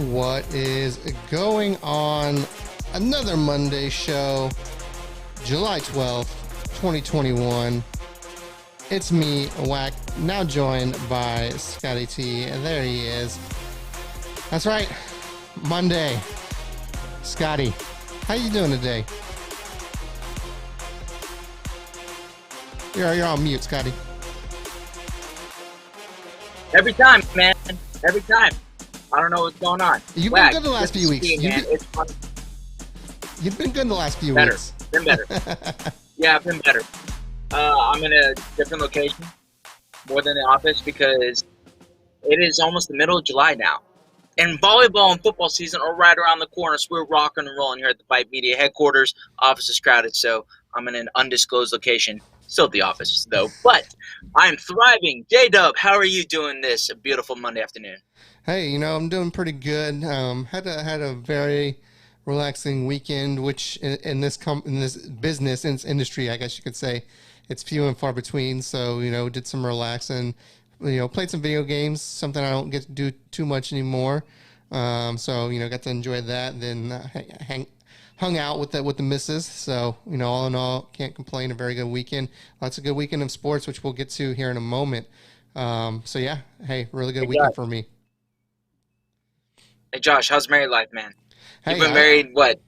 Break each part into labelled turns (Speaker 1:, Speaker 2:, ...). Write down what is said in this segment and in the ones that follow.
Speaker 1: What is going on? Another Monday show, July 12th, 2021. It's me, Wac, now joined by Scotty T, and there he is. That's right, Monday. Scotty, how you doing today? You're on mute, Scotty.
Speaker 2: Every time, man. Every time. I don't know what's going on.
Speaker 1: You've been good the last few weeks. You've been good in the last few weeks.
Speaker 2: Been better. Yeah, I've been better. I'm in a different location, more than the office, because it is almost the middle of July now. And volleyball and football season are right around the corner, so we're rocking and rolling here at the Vype Media headquarters. Office is crowded, so I'm in an undisclosed location. Still at the office, though. But I'm thriving. J-Dub, how are you doing this beautiful Monday afternoon?
Speaker 1: Hey, I'm doing pretty good. Had a very relaxing weekend, which in this business, in this industry, I guess you could say, it's few and far between. So, did some relaxing, played some video games, something I don't get to do too much anymore. So, got to enjoy that. Then hung out with the missus. So, all in all, can't complain. A very good weekend. Lots of good weekend of sports, which we'll get to here in a moment. So yeah, hey, really good weekend for me.
Speaker 2: Hey, Josh, how's married life, man?
Speaker 1: Hey,
Speaker 2: You've been married,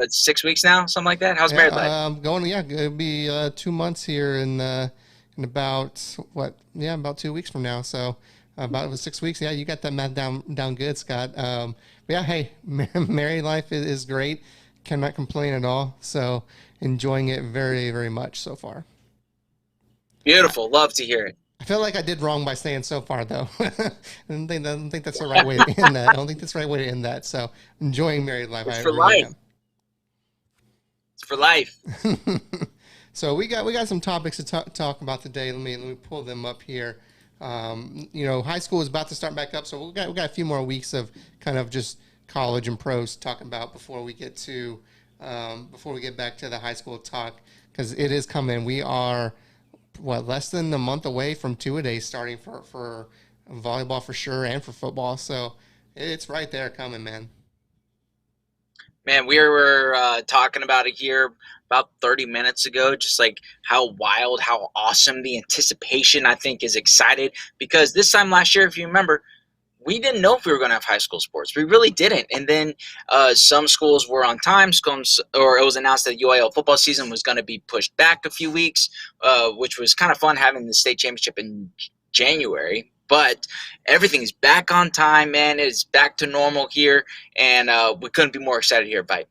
Speaker 2: 6 weeks now? Something like that? How's married life?
Speaker 1: It'll be 2 months here in about, about 2 weeks from now. So about 6 weeks. Yeah, you got that math down good, Scott. But yeah, hey, married life is great. Cannot complain at all. So enjoying it very, very much so far.
Speaker 2: Beautiful. Love to hear it.
Speaker 1: I feel like I did wrong by saying so far, though. I don't think that's the right way to end that. I don't think that's the right way to end that. So, enjoying married life.
Speaker 2: It's for life. It's for life.
Speaker 1: So we got some topics to talk about today. Let me pull them up here. High school is about to start back up, so we got a few more weeks of kind of just college and pros to talk about before we get back to the high school talk, because it is coming. We are less than a month away from two-a-days starting for volleyball for sure, and for football. So it's right there coming, man.
Speaker 2: Man, we were talking about it here about 30 minutes ago, just like how wild, how awesome the anticipation, I think, is excited, because this time last year, if you remember, we didn't know if we were going to have high school sports. We really didn't. And then some schools were on time, or it was announced that UIL football season was going to be pushed back a few weeks, which was kind of fun having the state championship in January. But everything's back on time, man. It's back to normal here, and we couldn't be more excited here at Vype.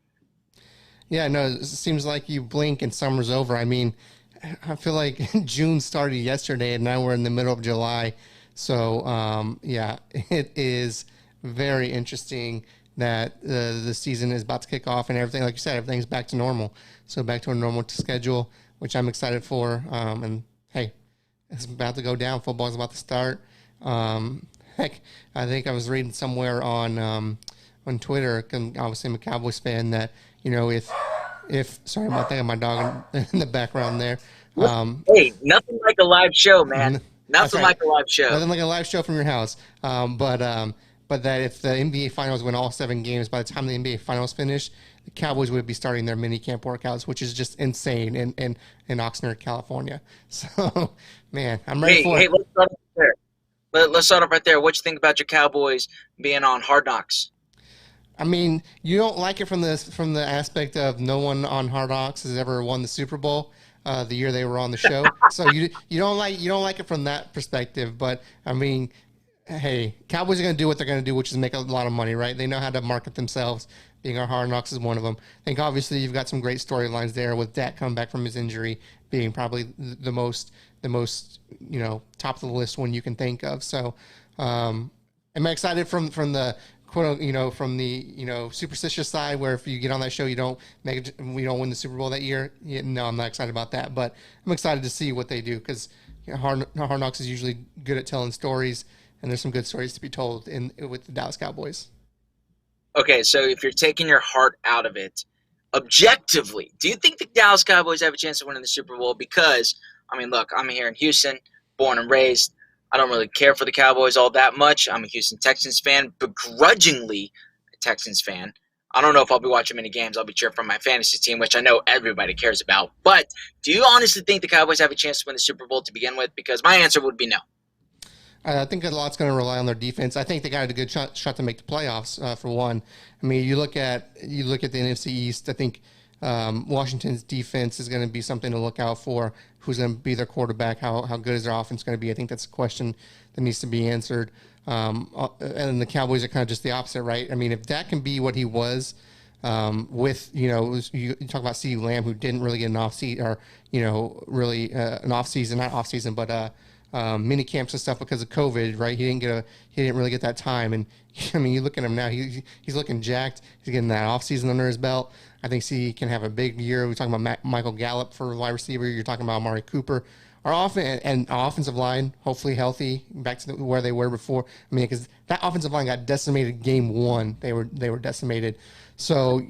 Speaker 1: Yeah, no, it seems like you blink and summer's over. I mean, I feel like June started yesterday, and now we're in the middle of July. So, it is very interesting that the season is about to kick off, and everything, like you said, everything's back to normal. So back to a normal schedule, which I'm excited for. And hey, it's about to go down. Football's about to start. Heck, I think I was reading somewhere on Twitter, and obviously I'm a Cowboys fan, that, if sorry about that, my dog in the background there.
Speaker 2: Hey, nothing like a live show, man. Nothing like a live show.
Speaker 1: Nothing like a live show from your house. But that if the NBA Finals win all 7 games, by the time the NBA Finals finish, the Cowboys would be starting their mini camp workouts, which is just insane in Oxnard, California. So, man, I'm ready for it.
Speaker 2: Hey, let's start up there. Let's start up right there. What you think about your Cowboys being on Hard Knocks?
Speaker 1: I mean, you don't like it from the aspect of no one on Hard Knocks has ever won the Super Bowl. The year they were on the show, so you don't like it from that perspective. But I mean, hey, Cowboys are going to do what they're going to do, which is make a lot of money, right? They know how to market themselves. Being our Hard Knocks is one of them. I think obviously you've got some great storylines there, with Dak coming back from his injury being probably the most top of the list one you can think of. So am I excited from the from the superstitious side, where if you get on that show we don't win the Super Bowl that year? Yeah, no, I'm not excited about that, but I'm excited to see what they do, because Hard Knocks is usually good at telling stories, and there's some good stories to be told with the Dallas Cowboys.
Speaker 2: Okay, so if you're taking your heart out of it, objectively, do you think the Dallas Cowboys have a chance of winning the Super Bowl? Because, I mean, look, I'm here in Houston, born and raised. I don't really care for the Cowboys all that much. I'm a Houston Texans fan, begrudgingly a Texans fan. I don't know if I'll be watching many games. I'll be cheering for my fantasy team, which I know everybody cares about. But do you honestly think the Cowboys have a chance to win the Super Bowl to begin with? Because my answer would be no.
Speaker 1: I think a lot's going to rely on their defense. I think they got a good shot to make the playoffs. For one, I mean, you look at the NFC East. I think Washington's defense is going to be something to look out for. Who's going to be their quarterback? How good is their offense going to be? I think that's a question that needs to be answered. And the Cowboys are kind of just the opposite, right? I mean, if Dak can be what he was with, you talk about CeeDee Lamb, who didn't really get an off season, or really an off season, not off season, but mini camps and stuff because of COVID, right? He didn't really get that time. And I mean, you look at him now; he's looking jacked. He's getting that off season under his belt. I think he can have a big year. We're talking about Michael Gallup for wide receiver. You're talking about Amari Cooper. Our offensive line, hopefully healthy, back to where they were before. I mean, because that offensive line got decimated game one. They were decimated. So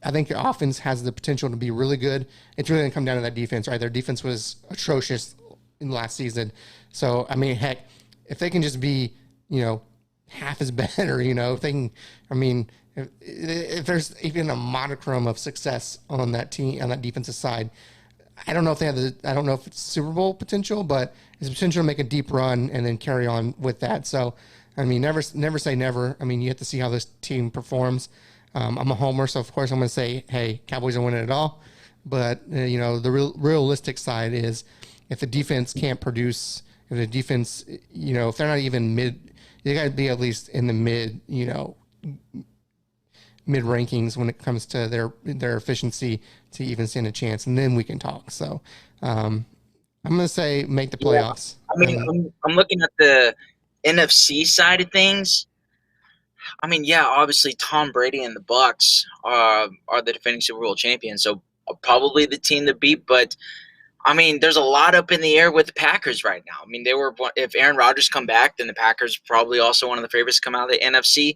Speaker 1: I think your offense has the potential to be really good. It's really going to come down to that defense, right? Their defense was atrocious in last season. So, I mean, heck, if they can just be, half as better, if they can, I mean, if there's even a modicum of success on that team, on that defensive side, I don't know if it's Super Bowl potential, but it's potential to make a deep run and then carry on with that. So, I mean, never say never. I mean, you have to see how this team performs. I'm a homer, so of course I'm going to say, hey, Cowboys are winning it all. But, the realistic side is if the defense can't produce, if the defense, if they're not even mid, they got to be at least in the mid rankings when it comes to their efficiency to even stand a chance, and then we can talk. So I'm going to say make the playoffs.
Speaker 2: Yeah. I mean, I'm looking at the NFC side of things. I mean, yeah, obviously Tom Brady and the Bucs are the defending Super Bowl champions, so probably the team to beat. But I mean, there's a lot up in the air with the Packers right now. I mean, if Aaron Rodgers come back, then the Packers probably also one of the favorites to come out of the NFC.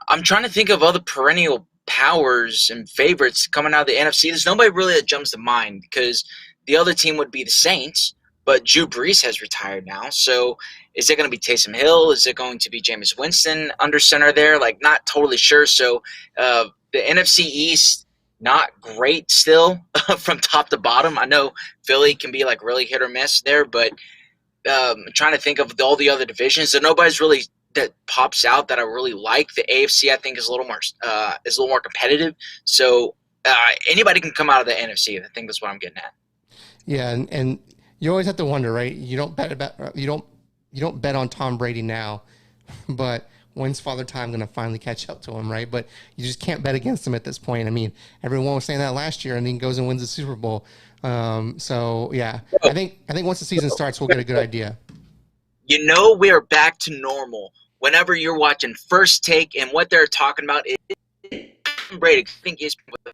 Speaker 2: I'm trying to think of other perennial powers and favorites coming out of the NFC. There's nobody really that jumps to mind because the other team would be the Saints, but Drew Brees has retired now. So is it going to be Taysom Hill? Is it going to be Jameis Winston under center there? Like, not totally sure. So the NFC East, not great still from top to bottom. I know Philly can be like really hit or miss there, but I'm trying to think of all the other divisions. So nobody's really that pops out that I really like. The AFC, I think, is a little more competitive. So anybody can come out of the NFC. I think that's what I'm getting at.
Speaker 1: Yeah, and you always have to wonder, right? You don't bet on Tom Brady now, but when's Father Time going to finally catch up to him, right? But you just can't bet against him at this point. I mean, everyone was saying that last year, and then he goes and wins the Super Bowl. So yeah, I think once the season starts, we'll get a good idea.
Speaker 2: We are back to normal. Whenever you're watching First Take and what they're talking about is Tom Brady, I think is with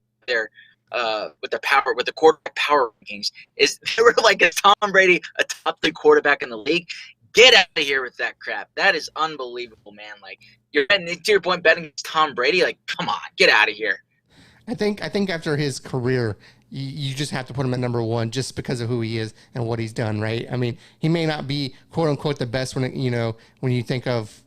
Speaker 2: the quarterback power rankings, is they were like, is Tom Brady a top 3 quarterback in the league? Get out of here with that crap. That is unbelievable, man. Like, you're to your point, betting against Tom Brady. Like, come on, get out of here.
Speaker 1: I think after his career, you just have to put him at number one just because of who he is and what he's done, right? I mean, he may not be quote unquote the best when you think of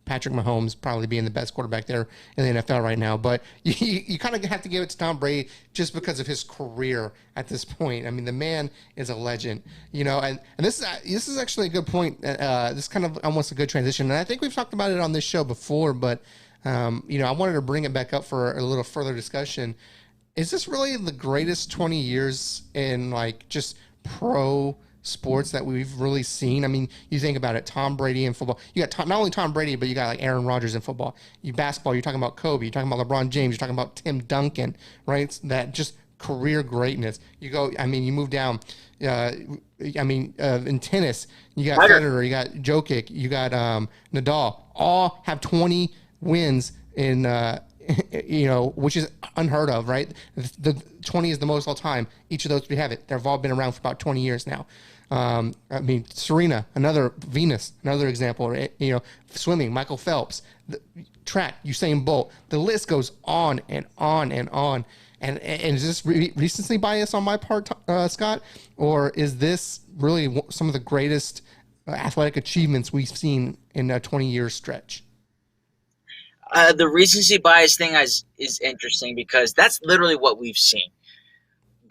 Speaker 1: Patrick Mahomes probably being the best quarterback there in the NFL right now, but you kind of have to give it to Tom Brady just because of his career at this point. I mean, the man is a legend, and this is actually a good point. This is kind of almost a good transition, and I think we've talked about it on this show before, but I wanted to bring it back up for a little further discussion. Is this really the greatest 20 years in like just pro sports that we've really seen? I mean, you think about it, Tom Brady in football. You got not only Tom Brady, but you got like Aaron Rodgers in football. Basketball, you're talking about Kobe. You're talking about LeBron James. You're talking about Tim Duncan, right? That just career greatness. You move down. In tennis, you got Federer, you got Jokic, you got Nadal. All have 20 wins in which is unheard of, right? The 20 is the most all time. Each of those we have it. They've all been around for about 20 years now. Serena, Venus, another example. Right? Swimming, Michael Phelps, track, Usain Bolt. The list goes on and on and on. And is this recency bias on my part, Scott, or is this really some of the greatest athletic achievements we've seen in a 20-year stretch.
Speaker 2: The recency bias thing is interesting because that's literally what we've seen.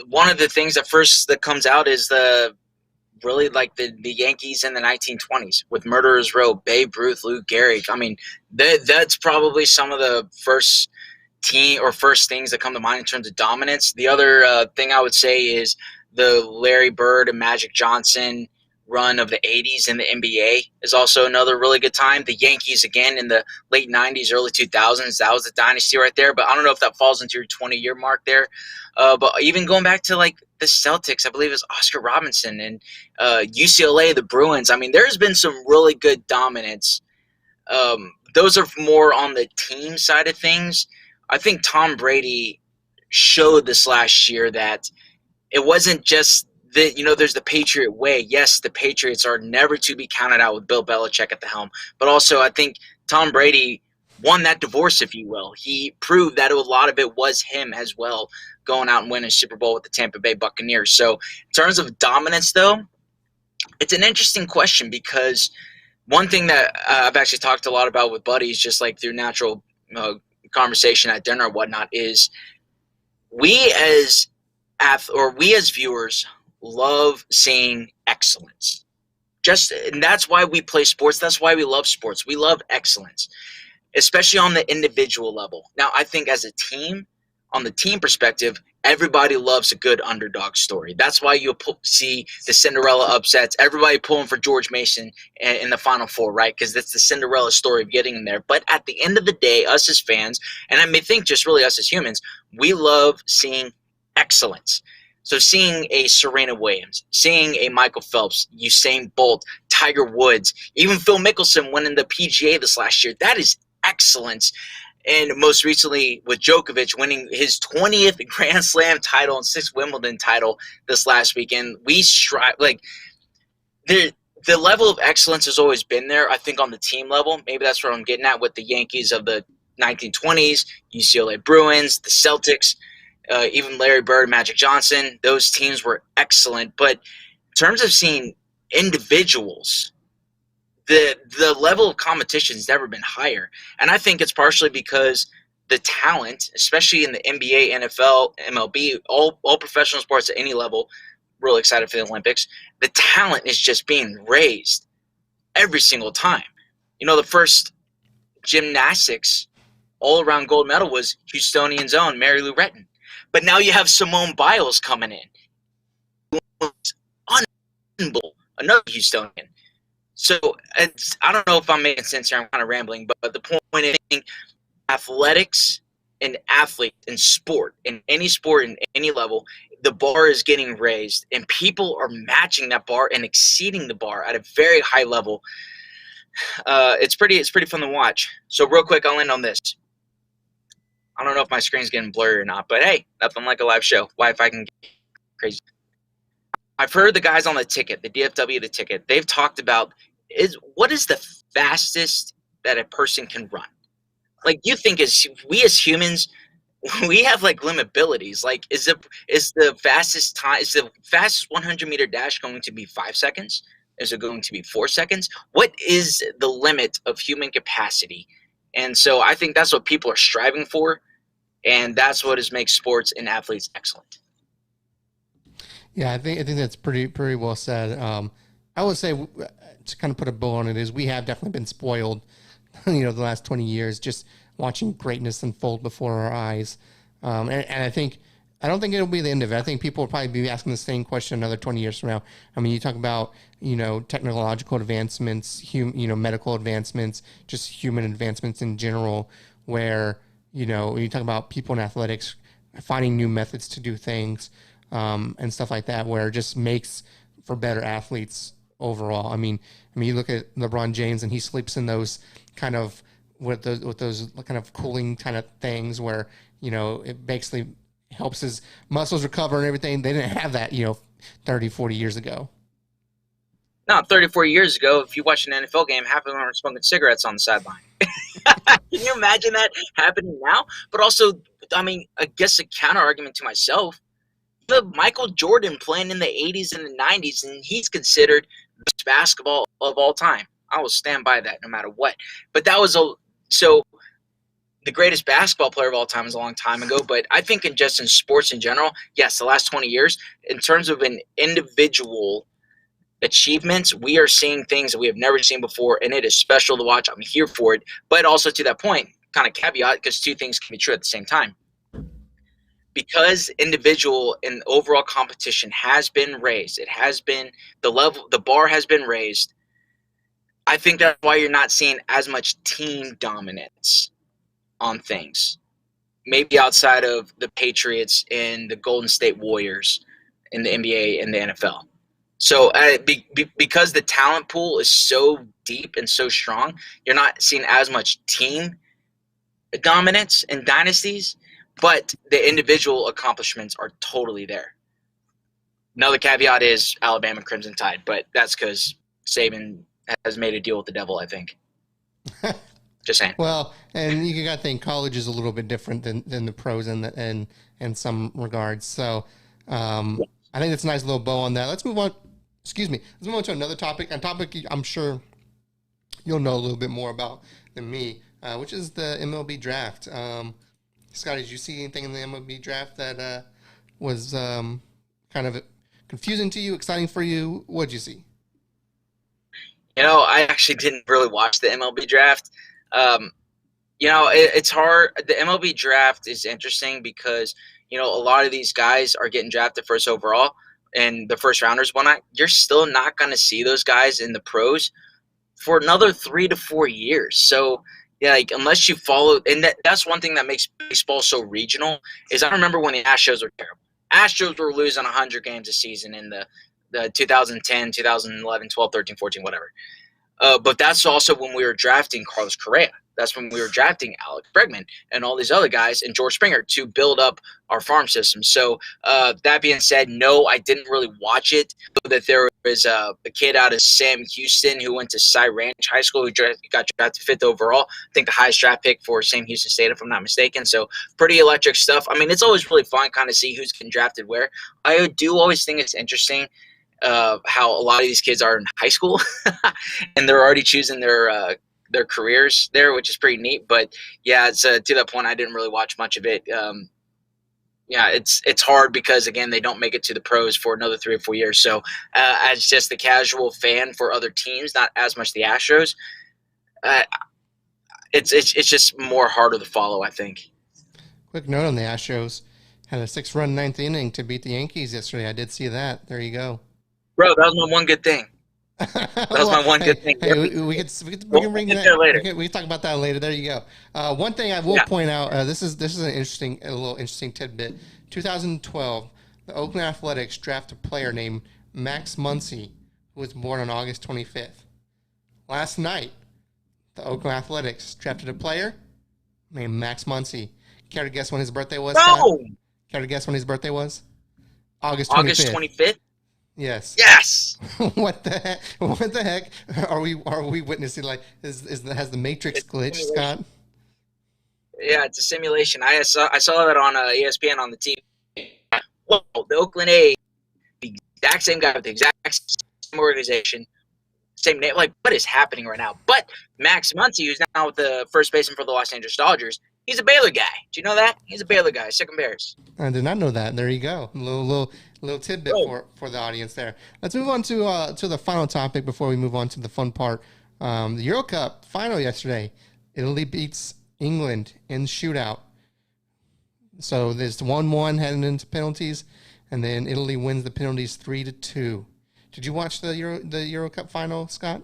Speaker 2: One of the things that comes out is the really like the Yankees in the 1920s with Murderers Row, Babe Ruth, Lou Gehrig. I mean, that's probably some of the first things that come to mind in terms of dominance. The other thing I would say is the Larry Bird and Magic Johnson run of the 80s in the NBA is also another really good time. The Yankees, again, in the late 90s, early 2000s, that was a dynasty right there. But I don't know if that falls into your 20-year mark there. But even going back to like the Celtics, I believe it was Oscar Robinson and UCLA, the Bruins. I mean, there's been some really good dominance. Those are more on the team side of things. I think Tom Brady showed this last year that it wasn't just there's the Patriot way. Yes, the Patriots are never to be counted out with Bill Belichick at the helm. But also, I think Tom Brady won that divorce, if you will. He proved that a lot of it was him as well, going out and winning a Super Bowl with the Tampa Bay Buccaneers. So in terms of dominance, though, it's an interesting question because one thing that I've actually talked a lot about with buddies, just like through natural conversation at dinner or whatnot, is we as viewers love seeing excellence. And that's why we play sports. That's why we love sports. We love excellence, especially on the individual level. Now, I think as a team, on the team perspective, everybody loves a good underdog story. That's why you see the Cinderella upsets. Everybody pulling for George Mason in the Final Four, right? Because that's the Cinderella story of getting in there. But at the end of the day, us as fans, and I may think just really us as humans, we love seeing excellence. So seeing a Serena Williams, seeing a Michael Phelps, Usain Bolt, Tiger Woods, even Phil Mickelson winning the PGA this last year, that is excellence. And most recently with Djokovic winning his 20th Grand Slam title and 6th Wimbledon title this last weekend. We strive, like, the level of excellence has always been there, I think, on the team level. Maybe that's what I'm getting at with the Yankees of the 1920s, UCLA Bruins, the Celtics, even Larry Bird, Magic Johnson. Those teams were excellent. But in terms of seeing individuals, the level of competition has never been higher. And I think it's partially because the talent, especially in the NBA, NFL, MLB, all professional sports at any level, really excited for the Olympics, the talent is just being raised every single time. The first gymnastics all-around gold medal was Houstonian's own Mary Lou Retton. But now you have Simone Biles coming in. Unbelievable. Another Houstonian. So I don't know if I'm making sense here. I'm kind of rambling. But the point is, athletics and athletes in sport, in any level, the bar is getting raised. And people are matching that bar and exceeding the bar at a very high level. It's pretty fun to watch. So real quick, I'll end on this. I don't know if my screen's getting blurry or not, but hey, nothing like a live show. Wi-Fi can get crazy. I've heard the guys on the ticket, the DFW, the ticket, they've talked about what is the fastest that a person can run? Like, you think we as humans, we have like limitabilities. Like, is the fastest 100-meter dash going to be 5 seconds? Is it going to be 4 seconds? What is the limit of human capacity? And so I think that's what people are striving for, and that's what makes sports and athletes excellent.
Speaker 1: Yeah, I think that's pretty well said. I would say, to kind of put a bow on it, is we have definitely been spoiled, the last 20 years, just watching greatness unfold before our eyes. And I don't think it'll be the end of it. I think people will probably be asking the same question another 20 years from now. I mean, you talk about, technological advancements, medical advancements, just human advancements in general, where, you talk about people in athletics finding new methods to do things, and stuff like that, where it just makes for better athletes overall. I mean, you look at LeBron James and he sleeps in those kind of, with those kind of cooling kind of things where, it basically helps his muscles recover and everything. They didn't have that, 30, 40 years ago.
Speaker 2: No, 30, 40 years ago, if you watch an NFL game, half of them are smoking cigarettes on the sideline. Can you imagine that happening now? But also, I mean, I guess a counter argument to myself, the Michael Jordan playing in the 80s and the 90s, and he's considered the best basketball of all time. I will stand by that no matter what. But that was so the greatest basketball player of all time is a long time ago. But I think in sports in general, yes, the last 20 years, in terms of an individual achievements, we are seeing things that we have never seen before, and it is special to watch. I'm here for it. But also to that point, kind of caveat, because two things can be true at the same time. Because individual and overall competition has been raised, it has been the bar has been raised. I think that's why you're not seeing as much team dominance on things. Maybe outside of the Patriots and the Golden State Warriors in the NBA and the NFL. So because the talent pool is so deep and so strong, you're not seeing as much team dominance in dynasties, but the individual accomplishments are totally there. Another caveat is Alabama Crimson Tide, but that's because Saban has made a deal with the devil, I think. Just saying.
Speaker 1: Well, and you got to think college is a little bit different than the pros in some regards. So I think that's a nice little bow on that. Let's move on. Excuse me. Let's move on to another topic. A topic I'm sure you'll know a little bit more about than me, which is the MLB draft. Scotty, did you see anything in the MLB draft that was kind of confusing to you, exciting for you? What did you see?
Speaker 2: I actually didn't really watch the MLB draft. It's hard. The MLB draft is interesting because, a lot of these guys are getting drafted first overall and the first rounders, whatnot. You're still not going to see those guys in the pros for another 3 to 4 years. So, yeah, like unless you follow, and that's one thing that makes baseball so regional is I remember when the Astros were terrible. Astros were losing 100 games a season in the 2010, 2011, 12, 13, 14, whatever. But that's also when we were drafting Carlos Correa. That's when we were drafting Alex Bregman and all these other guys and George Springer to build up our farm system. So that being said, no, I didn't really watch it. But that there was a kid out of Sam Houston who went to Cy Ranch High School who got drafted 5th overall. I think the highest draft pick for Sam Houston State, if I'm not mistaken. So pretty electric stuff. I mean, it's always really fun kind of see who's getting drafted where. I do always think it's interesting how a lot of these kids are in high school and they're already choosing their careers there, which is pretty neat. But yeah, it's to that point, I didn't really watch much of it. It's hard because again, they don't make it to the pros for another 3 or 4 years. So as just the casual fan for other teams, not as much the Astros, it's just more harder to follow, I think.
Speaker 1: Quick note on the Astros. Had a 6-run 9th inning to beat the Yankees yesterday. I did see that. There you go.
Speaker 2: Bro, that was my one good thing. That was my one good thing.
Speaker 1: Hey, we can bring that later. We can talk about that later. There you go. One thing I will point out. This is a little interesting tidbit. 2012, the Oakland Athletics drafted a player named Max Muncy, who was born on August 25th. Last night, the Oakland Athletics drafted a player named Max Muncy. Care to guess when his birthday was?
Speaker 2: No.
Speaker 1: Care to guess when his birthday was? August
Speaker 2: 25th.
Speaker 1: Yes.
Speaker 2: Yes.
Speaker 1: What the heck? What the heck are we witnessing? Like, has the Matrix glitched, Scott?
Speaker 2: Yeah, it's a simulation. I saw that on ESPN on the TV. Whoa, the Oakland A's, the exact same guy with the exact same organization, same name. Like, what is happening right now? But Max Muncy, who's now the first baseman for the Los Angeles Dodgers, he's a Baylor guy. Do you know that? He's a Baylor guy. Second Bears.
Speaker 1: I did not know that. There you go. Little tidbit for the audience there. Let's move on to the final topic before we move on to the fun part. The Euro Cup final yesterday. Italy beats England in shootout. So there's 1-1 heading into penalties, and then Italy wins the penalties 3-2. Did you watch the Euro Cup final, Scott?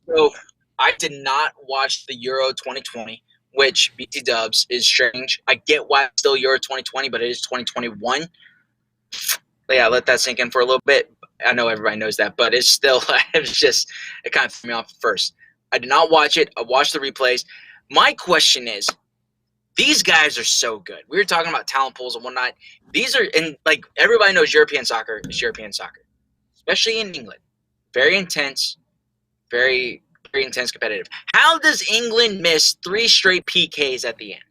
Speaker 2: So I did not watch the Euro 2020. Which BT Dubs is strange. I get why it's still Euro 2020, but it is 2021. But yeah, let that sink in for a little bit. I know everybody knows that, but it's still, it kind of threw me off at first. I did not watch it. I watched the replays. My question is, these guys are so good. We were talking about talent pools and whatnot. These are, and like everybody knows European soccer is European soccer, especially in England. Very intense, very intense competitive. How does England miss 3 straight PKs at the end?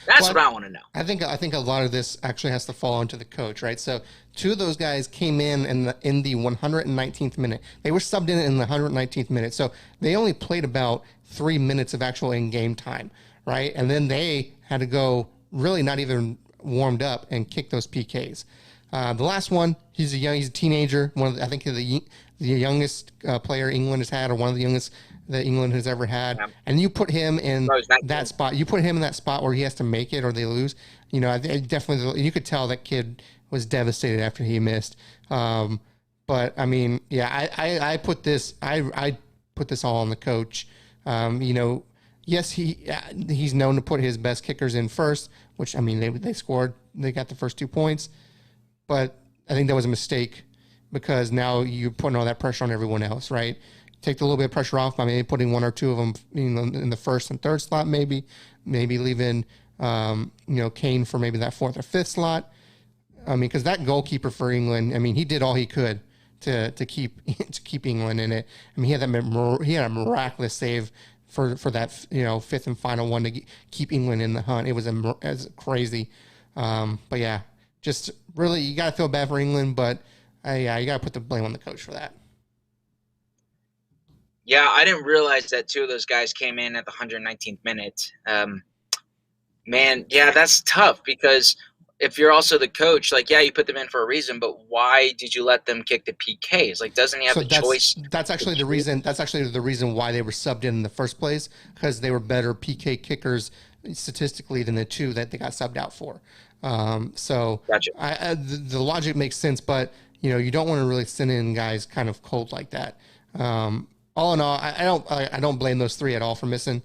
Speaker 2: That's
Speaker 1: Well,
Speaker 2: what I want to know.
Speaker 1: I think a lot of this actually has to fall onto the coach, right? So two of those guys came in the 119th minute. They were subbed in the 119th minute, so they only played about 3 minutes of actual in-game time, right? And then they had to go really not even warmed up and kick those PKs. The last one, he's a teenager. I think the youngest player England has had, or one of the youngest that England has ever had.
Speaker 2: Yeah.
Speaker 1: And you put him in
Speaker 2: Bro, he's
Speaker 1: that
Speaker 2: 19.
Speaker 1: spot. You put him in that spot where he has to make it or they lose. Definitely, you could tell that kid was devastated after he missed. But I mean, yeah, I put this, I put this all on the coach. Yes, he's known to put his best kickers in first, which I mean they scored, they got the first 2 points, but I think that was a mistake because now you're putting all that pressure on everyone else, right? Take a little bit of pressure off by maybe putting one or two of them, in the first and third slot, maybe leaving, Kane for maybe that fourth or fifth slot. I mean, because that goalkeeper for England, I mean, he did all he could to keep to keep England in it. I mean, he had a miraculous save for that fifth and final one to keep England in the hunt. It was crazy, but yeah, just really you got to feel bad for England, but yeah, you got to put the blame on the coach for that.
Speaker 2: Yeah, I didn't realize that two of those guys came in at the 119th minute. Man, yeah, that's tough because if you're also the coach, like, yeah, you put them in for a reason, but why did you let them kick the PKs? Like, doesn't he have
Speaker 1: So
Speaker 2: the choice?
Speaker 1: that's actually the reason. That's actually the reason why they were subbed in the first place, because they were better PK kickers statistically than the two that they got subbed out for. So
Speaker 2: Gotcha.
Speaker 1: the logic makes sense, but you don't want to really send in guys kind of cold like that. All in all, I don't blame those three at all for missing.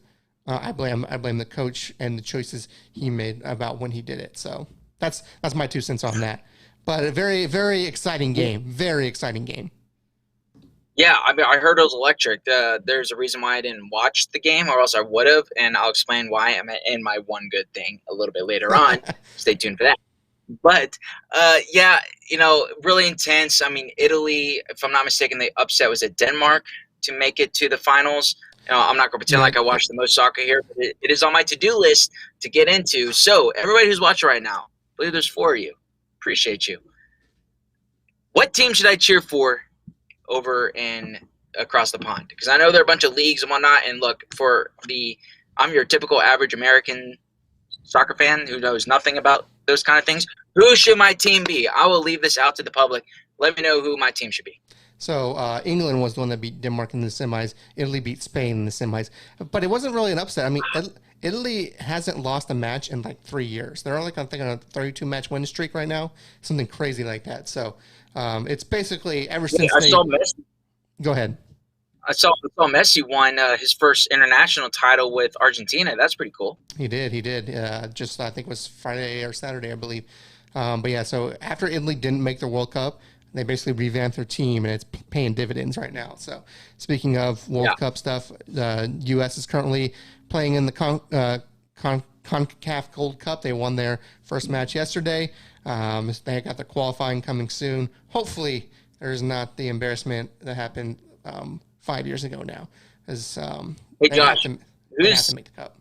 Speaker 1: I blame the coach and the choices he made about when he did it. So that's my 2 cents on that. But a very, very exciting game. Very exciting game.
Speaker 2: Yeah, I mean, I heard it was electric. There's a reason why I didn't watch the game, or else I would have, and I'll explain why I'm in my one good thing a little bit later on. Stay tuned for that. But yeah, really intense. I mean, Italy, if I'm not mistaken, they upset was it Denmark to make it to the finals. I'm not going to pretend
Speaker 1: Yeah.
Speaker 2: like I watch the most soccer here, but it is on my to-do list to get into. So everybody who's watching right now, I believe there's 4 of you. Appreciate you. What team should I cheer for over in across the pond? Because I know there are a bunch of leagues and whatnot. And look, I'm your typical average American soccer fan who knows nothing about those kind of things. Who should my team be? I will leave this out to the public. Let me know who my team should be.
Speaker 1: So England was the one that beat Denmark in the semis. Italy beat Spain in the semis, but it wasn't really an upset. I mean, Italy hasn't lost a match in like 3 years. They're like, I think, on a 32 match win streak right now, something crazy like that. So it's basically ever since
Speaker 2: I saw Messi.
Speaker 1: Go ahead.
Speaker 2: I saw Messi won his first international title with Argentina. That's pretty cool.
Speaker 1: He did. Just I think it was Friday or Saturday, I believe. But yeah, so after Italy didn't make the World Cup, they basically revamped their team, and it's paying dividends right now. So speaking of World Cup stuff, the U.S. is currently playing in the CONCACAF Gold Cup. They won their first match yesterday. They got the qualifying coming soon. Hopefully, there's not the embarrassment that happened 5 years ago now. As
Speaker 2: hey Josh,
Speaker 1: they have to make the cup.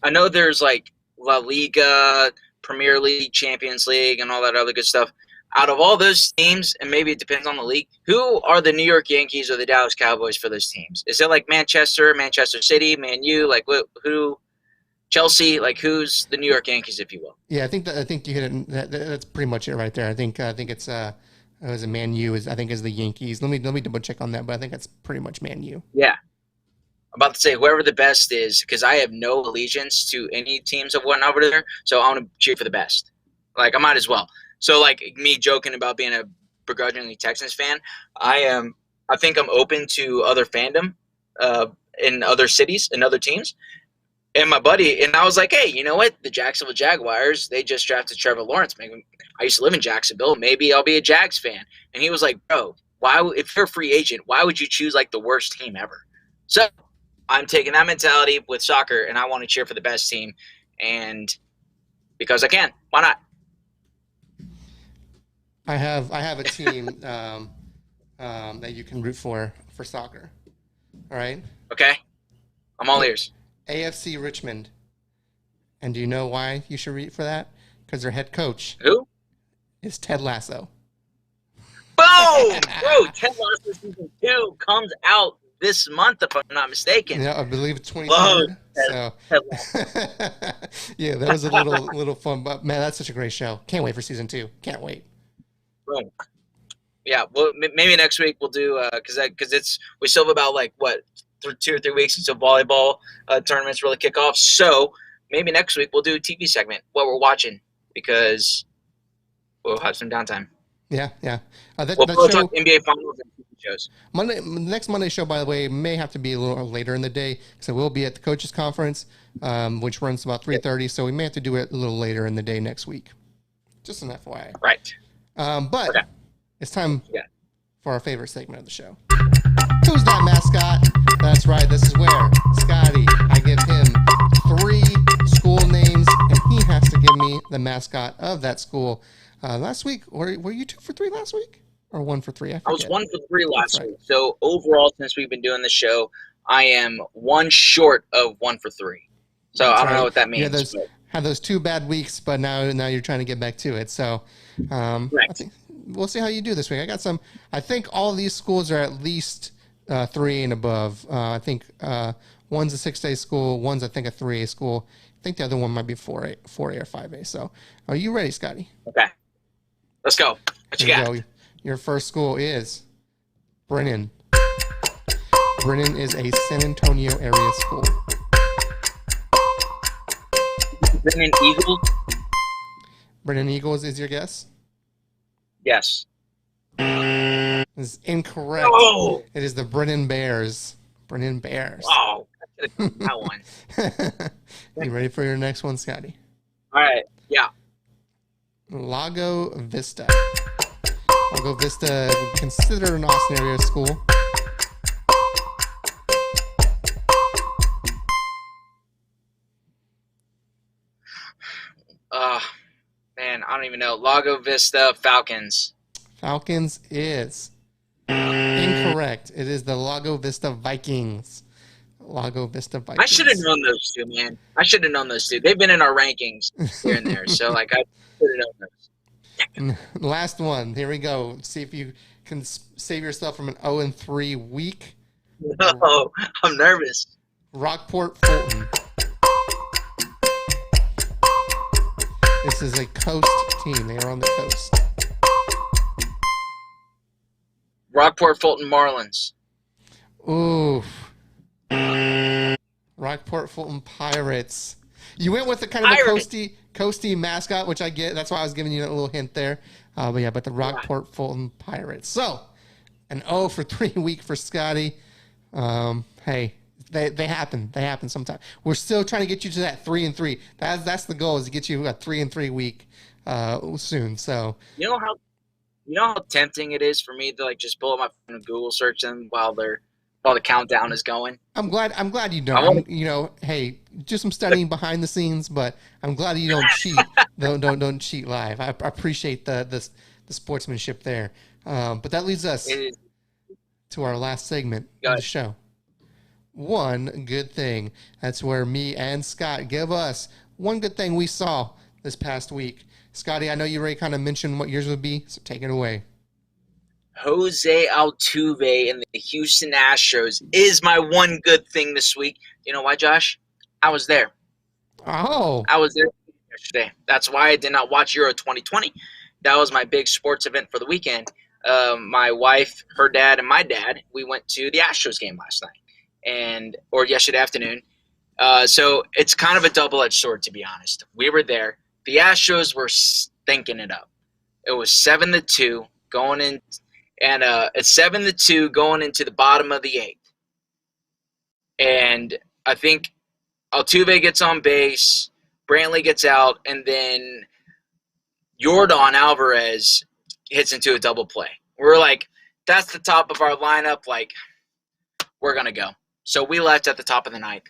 Speaker 2: I know there's like La Liga, Premier League, Champions League, and all that other good stuff. Out of all those teams, and maybe it depends on the league, who are the New York Yankees or the Dallas Cowboys for those teams? Is it like Manchester City, Man U, like who? Chelsea, like who's the New York Yankees, if you will?
Speaker 1: Yeah, I think you hit it. That's pretty much it right there. I think it's it was a Man U is the Yankees. Let me double check on that, but I think that's pretty much Man U.
Speaker 2: Yeah, I'm about to say whoever the best is, because I have no allegiance to any teams of one over there, so I want to cheer for the best. Like I might as well. So like me joking about being a begrudgingly Texans fan, I think I'm open to other fandom in other cities and other teams. And my buddy, and I was like, hey, you know what? The Jacksonville Jaguars, they just drafted Trevor Lawrence. I used to live in Jacksonville. Maybe I'll be a Jags fan. And he was like, bro, if you're a free agent, why would you choose like the worst team ever? So I'm taking that mentality with soccer, and I want to cheer for the best team. And because I can, why not?
Speaker 1: I have a team that you can root for soccer. All right.
Speaker 2: Okay, I'm all ears.
Speaker 1: AFC Richmond. And do you know why you should root for that? Because their head coach
Speaker 2: Who?
Speaker 1: is Ted Lasso.
Speaker 2: Boom! Bro, Ted Lasso season 2 comes out this month, if I'm not mistaken.
Speaker 1: Yeah, I believe it's
Speaker 2: Whoa,
Speaker 1: 23rd. So,
Speaker 2: Ted Lasso.
Speaker 1: yeah, that was a little fun. But man, that's such a great show. Can't wait for season 2. Can't wait.
Speaker 2: Boom. Yeah, well, maybe next week we'll do because we still have about like what 2 or 3 weeks until volleyball tournaments really kick off. So maybe next week we'll do a TV segment what we're watching because we'll have some downtime.
Speaker 1: Yeah.
Speaker 2: We'll
Speaker 1: That
Speaker 2: probably
Speaker 1: show
Speaker 2: talk NBA finals and TV shows.
Speaker 1: next Monday show, by the way, may have to be a little later in the day because we'll be at the coaches conference, which runs about 3:30. So we may have to do it a little later in the day next week. Just an FYI.
Speaker 2: Right.
Speaker 1: But
Speaker 2: Okay.
Speaker 1: it's time
Speaker 2: Yeah.
Speaker 1: for our favorite segment of the show. Who's that mascot? That's right. This is where Scotty, I give him 3 school names, and he has to give me the mascot of that school. Last week, were you 2 for 3 last week? Or 1 for 3?
Speaker 2: I was 1 for 3 last
Speaker 1: right.
Speaker 2: week. So overall, since we've been doing the show, I am 1 short of 1 for 3. So
Speaker 1: That's
Speaker 2: I don't
Speaker 1: right.
Speaker 2: know what that means.
Speaker 1: Yeah, had those 2 bad weeks, but now you're trying to get back to it. So I think we'll see how you do this week. I think all of these schools are at least 3 and above. I think one's a 6A school, one's I think a 3A school. I think the other one might be 4A or 5A. So are you ready, Scotty?
Speaker 2: Okay. Let's go. What you got?
Speaker 1: Go. Your first school is Brennan. Brennan is a San Antonio area school.
Speaker 2: Brennan Eagles?
Speaker 1: Brennan Eagles is your guess?
Speaker 2: Yes.
Speaker 1: This is incorrect.
Speaker 2: Oh!
Speaker 1: It is the Brennan Bears. Brennan Bears.
Speaker 2: Oh, I should have got that one.
Speaker 1: You ready for your next one, Scotty?
Speaker 2: All right. Yeah.
Speaker 1: Lago Vista. Lago Vista, considered an Austin area school.
Speaker 2: Man, I don't even know. Lago Vista Falcons.
Speaker 1: Falcons is incorrect. It is the Lago Vista Vikings. Lago Vista Vikings.
Speaker 2: I should have known those two, man. I should have known those two. They've been in our rankings here and there, so like I should have known those.
Speaker 1: Last one. Here we go. See if you can save yourself from an 0-3 week.
Speaker 2: No, I'm nervous.
Speaker 1: Rockport Fulton. This is a coast team. They are on the coast.
Speaker 2: Rockport Fulton Marlins.
Speaker 1: Ooh. Rockport Fulton Pirates. You went with the kind of the coasty mascot, which I get. That's why I was giving you a little hint there. But the Rockport Fulton Pirates. So, an 0-3 week for Scotty. Hey, they happen. They happen sometimes. We're still trying to get you to that 3-3. That's the goal, is to get you a 3-3 week soon. So
Speaker 2: you know how tempting it is for me to like just pull up my phone and Google search them while the countdown is going.
Speaker 1: I'm glad you don't. Hey, do some studying behind the scenes, but I'm glad you don't cheat. don't cheat live. I appreciate the sportsmanship there. But that leads us to our last segment of the show. One good thing. That's where me and Scott give us one good thing we saw this past week. Scotty, I know you already kind of mentioned what yours would be, so take it away.
Speaker 2: Jose Altuve and the Houston Astros is my one good thing this week. You know why, Josh? I was there.
Speaker 1: Oh.
Speaker 2: I was there yesterday. That's why I did not watch Euro 2020. That was my big sports event for the weekend. My wife, her dad, and my dad, we went to the Astros game last night or yesterday afternoon. So it's kind of a double-edged sword, to be honest. We were there. The Astros were stinking it up. It was 7-2 going in, and it's 7-2 going into the bottom of the 8th. And I think Altuve gets on base, Brantley gets out, and then Yordan Alvarez hits into a double play. We're like, that's the top of our lineup. Like, we're going to go. So we left at the top of the 9th.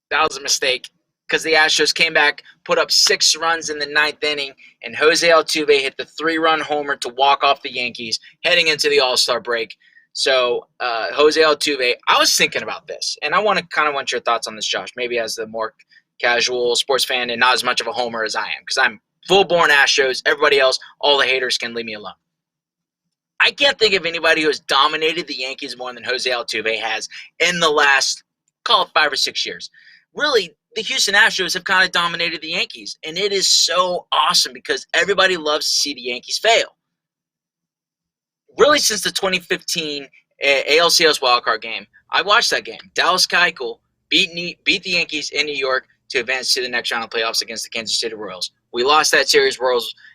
Speaker 2: That was a mistake because the Astros came back, put up 6 runs in the 9th inning, and Jose Altuve hit the 3-run homer to walk off the Yankees heading into the All-Star break. So Jose Altuve, I was thinking about this, and I want your thoughts on this, Josh, maybe as the more casual sports fan and not as much of a homer as I am, because I'm full-born Astros. Everybody else, all the haters can leave me alone. I can't think of anybody who has dominated the Yankees more than Jose Altuve has in the last, call it 5 or 6 years. Really, the Houston Astros have kind of dominated the Yankees, and it is so awesome because everybody loves to see the Yankees fail. Really, since the 2015 ALCS wildcard game, I watched that game. Dallas Keuchel beat the Yankees in New York to advance to the next round of playoffs against the Kansas City Royals. We lost that series,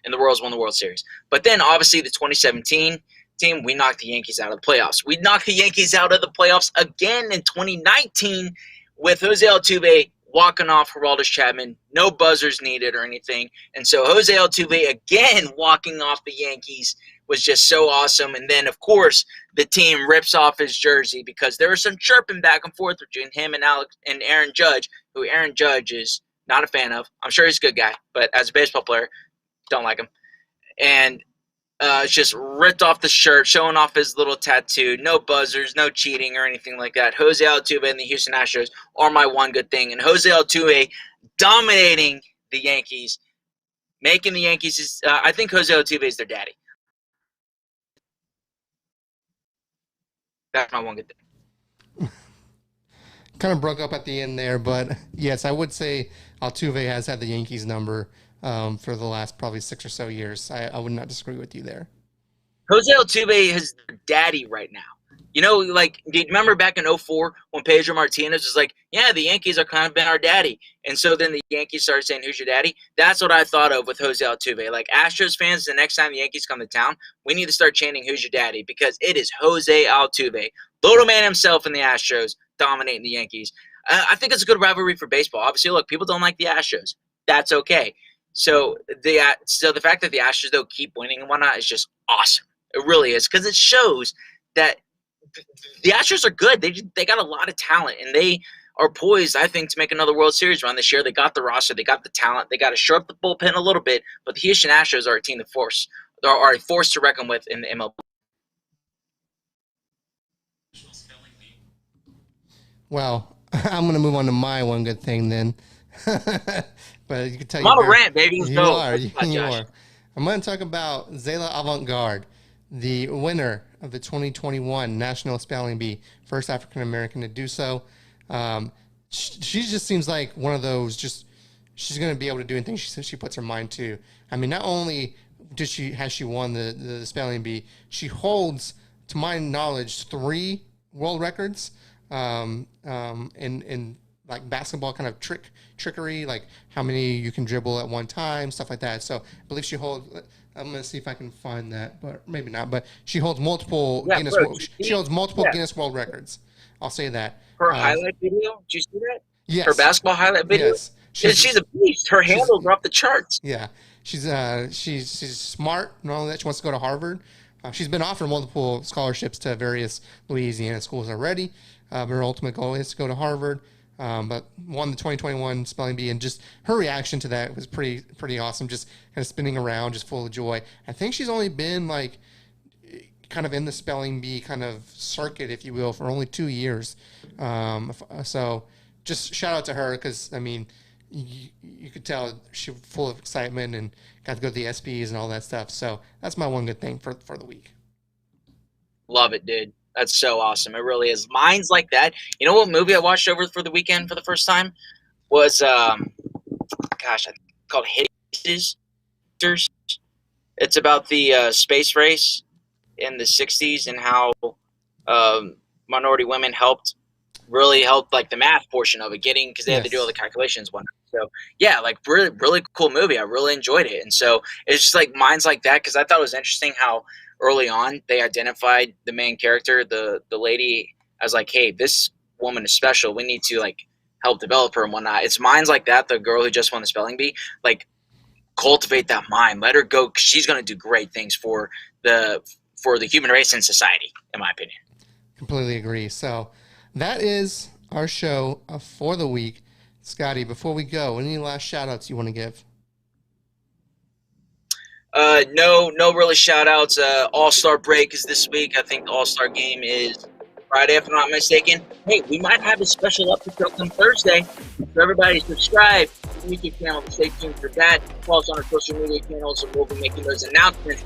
Speaker 2: and the Royals won the World Series. But then, obviously, the 2017 team, we knocked the Yankees out of the playoffs. We knocked the Yankees out of the playoffs again in 2019 with Jose Altuve walking off Geraldus Chapman, no buzzers needed or anything. And so Jose Altuve again walking off the Yankees was just so awesome. And then, of course, the team rips off his jersey because there was some chirping back and forth between him and Aaron Judge, who Aaron Judge is not a fan of. I'm sure he's a good guy, but as a baseball player, don't like him. And just ripped off the shirt, showing off his little tattoo. No buzzers, no cheating or anything like that. Jose Altuve and the Houston Astros are my one good thing. And Jose Altuve dominating the Yankees, making the Yankees, I think Jose Altuve is their daddy. That's my one good thing.
Speaker 1: Kind of broke up at the end there, but yes, I would say Altuve has had the Yankees number for the last probably 6 or so years. I would not disagree with you there.
Speaker 2: Jose Altuve is their daddy right now. You know, like, do you remember back in 2004 when Pedro Martinez was like, yeah, the Yankees are kind of been our daddy. And so then the Yankees started saying, who's your daddy? That's what I thought of with Jose Altuve. Like, Astros fans, the next time the Yankees come to town, we need to start chanting, who's your daddy? Because it is Jose Altuve, little man himself in the Astros, dominating the Yankees. I think it's a good rivalry for baseball. Obviously, look, people don't like the Astros. That's okay. So the fact that the Astros, though, keep winning and whatnot is just awesome. It really is, because it shows that the Astros are good. They got a lot of talent, and they are poised, I think, to make another World Series run this year. They got the roster. They got the talent. They got to shore up the bullpen a little bit, but the Houston Astros are a team are a force to reckon with in the MLB.
Speaker 1: Well, I'm going to move on to my one good thing then. But you can tell
Speaker 2: I'm on a rant, baby.
Speaker 1: You are. I'm going to talk about Zayla Avant-Garde, the winner of the 2021 National Spelling Bee, first African-American to do so. She just seems like one of those, she's going to be able to do anything she puts her mind to. I mean, not only has she won the spelling bee, she holds, to my knowledge, 3 world records in like basketball kind of trickery, like how many you can dribble at one time, stuff like that. So I believe she holds. I'm gonna see if I can find that, but maybe not. But she holds multiple She holds multiple Guinness World Records. I'll say that.
Speaker 2: Her highlight video, did you see that?
Speaker 1: Yes.
Speaker 2: Her basketball highlight video.
Speaker 1: Yes.
Speaker 2: She's a beast. Her handles are off the charts.
Speaker 1: Yeah, she's smart. Not only that, she wants to go to Harvard. She's been offered multiple scholarships to various Louisiana schools already. But her ultimate goal is to go to Harvard. But won the 2021 spelling bee, and just her reaction to that was pretty awesome. Just kind of spinning around, just full of joy. I think she's only been like kind of in the spelling bee kind of circuit, if you will, for only 2 years. So just shout out to her, because I mean, you could tell she's full of excitement and got to go to the SBs and all that stuff. So that's my one good thing for the week.
Speaker 2: Love it, dude. That's so awesome. It really is. Mine's like that. You know what movie I watched over for the weekend for the first time was, called Hitters. It's about the space race in the 60s and how minority women really helped like the math portion of it, because they had to do all the calculations and whatnot. So yeah, like really, really cool movie. I really enjoyed it. And so it's just like mine's like that, because I thought it was interesting how early on they identified the main character, the lady, as like, hey, this woman is special. We need to like help develop her and whatnot. It's minds like that, the girl who just won the spelling bee, like cultivate that mind. Let her go, 'cause she's going to do great things for the human race and society, in my opinion.
Speaker 1: Completely agree. So that is our show for the week. Scotty, before we go, any last shout outs you want to give?
Speaker 2: No really shout outs. All-Star break is this week. I think the All-Star game is Friday, if I'm not mistaken. Hey, we might have a special episode on Thursday. So everybody subscribe to the YouTube channel to stay tuned for that. Follow us on our social media channels, and we'll be making those announcements.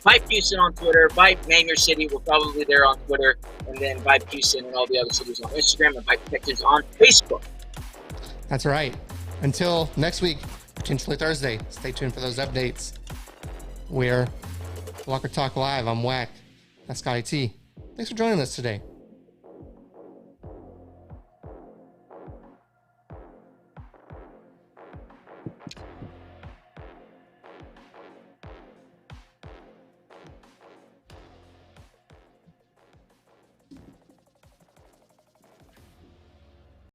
Speaker 2: Vype Houston on Twitter. Vype Name Your City. We're probably there on Twitter. And then Vype Houston and all the other cities on Instagram, and Vype Texas on Facebook.
Speaker 1: That's right. Until next week, potentially Thursday, stay tuned for those updates. We're Walker Talk Live. I'm Wac. That's Scotty T. Thanks for joining us today.